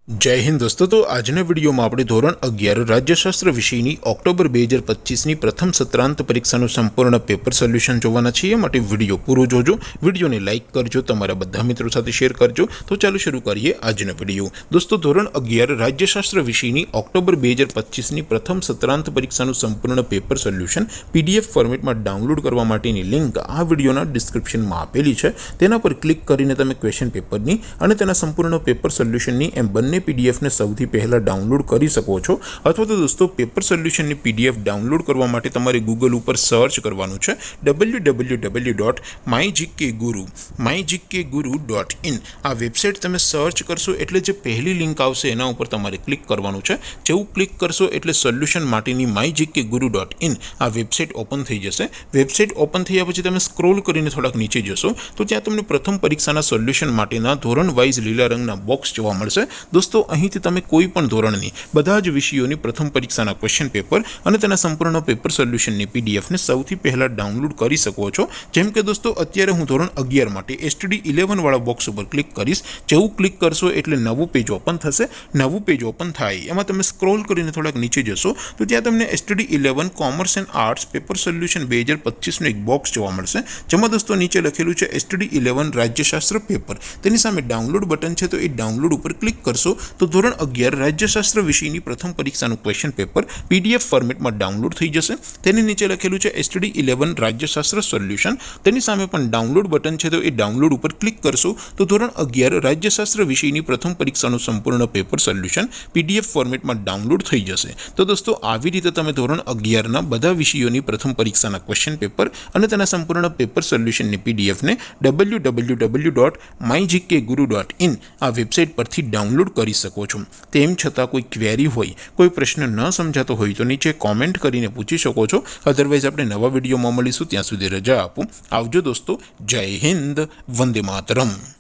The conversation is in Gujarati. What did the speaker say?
जय हिंद दोस्तों। तो આજના વિડીયોમાં આપણે ધોરણ 11 રાજ્યશાસ્ત્ર વિષયની ઓક્ટોબર 2025ની પ્રથમ સત્રાંત પરીક્ષાનું સંપૂર્ણ પેપર સોલ્યુશન જોવાના છીએ। માટે વિડીયો પૂરો જોજો, વિડીયોને લાઇક કરજો, તમારા બધા મિત્રો સાથે શેર કરજો। તો ચાલો શરૂ કરીએ આજનો વિડીયો। દોસ્તો, ધોરણ 11 રાજ્યશાસ્ત્ર વિષયની ઓક્ટોબર 2025ની પ્રથમ સત્રાંત પરીક્ષાનું સંપૂર્ણ પેપર સોલ્યુશન પીડીએફ ફોર્મેટમાં ડાઉનલોડ કરવા માટેની લિંક આ વિડીયોના ડિસ્ક્રિપ્શનમાં આપેલી છે। તેના પર ક્લિક કરીને તમે ક્વેશ્ચન પેપરની અને તેના સંપૂર્ણ પેપર સોલ્યુશનની એમ બંને पीडीएफ ने સૌથી પહેલા ડાઉનલોડ કરી શકો છો। અથવા તો દોસ્તો, પેપર સોલ્યુશનની પીડીએફ ડાઉનલોડ કરવા માટે તમારે ગૂગલ ઉપર સર્ચ કરવાનું છે www.mygkguru.in। આ વેબસાઇટ તમે સર્ચ કરશો એટલે જે પહેલી લિંક આવશે એના ઉપર તમારે ક્લિક કરવાનું છે। જેવું ક્લિક કરશો એટલે સોલ્યુશન માટેની mygkguru.in આ વેબસાઇટ ઓપન થઈ જશે। વેબસાઇટ ઓપન થયા પછી તમે સ્ક્રોલ કરીને થોડાક નીચે જશો તો ત્યાં તમને પ્રથમ પરીક્ષાના સોલ્યુશન માટેના ધોરણ વાઇઝ લીલા રંગના બોક્સ જોવા મળશે। दोस्तों, અહીંથી તમે કોઈ પણ ધોરણની બધા જ વિષયોની પ્રથમ પરીક્ષાના ક્વેશ્ચન પેપર અને તેના સંપૂર્ણ પેપર સોલ્યુશનની પીડીએફને સૌથી પહેલા ડાઉનલોડ કરી શકો છો। જેમ કે દોસ્તો, અત્યારે હું ધોરણ 11 માટે STD 11 વાળા બોક્સ ઉપર ક્લિક કરીશ। જેવું ક્લિક કરશો એટલે નવું પેજ ઓપન થશે। નવું પેજ ઓપન થાય એમાં તમે સ્ક્રોલ કરીને થોડાક નીચે જશો તો ત્યાં તમને STD 11 commerce and arts paper solution 2025નું એક બોક્સ જોવા મળશે। જેમાં દોસ્તો નીચે લખેલું છે STD 11 રાજ્યશાસ્ત્ર પેપર। તેની સામે ડાઉનલોડ બટન છે, તો એ ડાઉનલોડ ઉપર ક્લિક કરશો तो ધોરણ 11 રાજ્યશાસ્ત્ર વિષયની પ્રથમ પરીક્ષાનું ક્વેશ્ચન પેપર પીડીએફ ફોર્મેટમાં ડાઉનલોડ થઈ જશે। તેની નીચે લખેલું છે STD 11 રાજ્યશાસ્ત્ર સોલ્યુશન। તેની સામે પણ ડાઉનલોડ બટન છે, તો એ ડાઉનલોડ ઉપર ક્લિક કરશો તો ધોરણ 11 રાજ્યશાસ્ત્ર વિષયની પ્રથમ પરીક્ષાનું સંપૂર્ણ પેપર સોલ્યુશન પીડીએફ ફોર્મેટમાં ડાઉનલોડ થઈ જશે। તો દોસ્તો, આવી રીતે તમે ધોરણ 11ના બધા વિષયોની પ્રથમ પરીક્ષાના ક્વેશ્ચન પેપર અને તેના સંપૂર્ણ પેપર સોલ્યુશનની પીડીએફને www.mygkguru.in આ વેબસાઇટ પરથી ડાઉનલોડ કરી શકો છો। તેમ છતાં કોઈ ક્વેરી હોય, કોઈ પ્રશ્ન ન સમજાતો હોય તો નીચે કોમેન્ટ કરીને પૂછી શકો છો। અધરવાઇઝ આપણે નવા વિડીયોમાં મળીશું, ત્યાં સુધી રજા આપો। આવજો દોસ્તો, જય હિન્દ, વંદે માતરમ।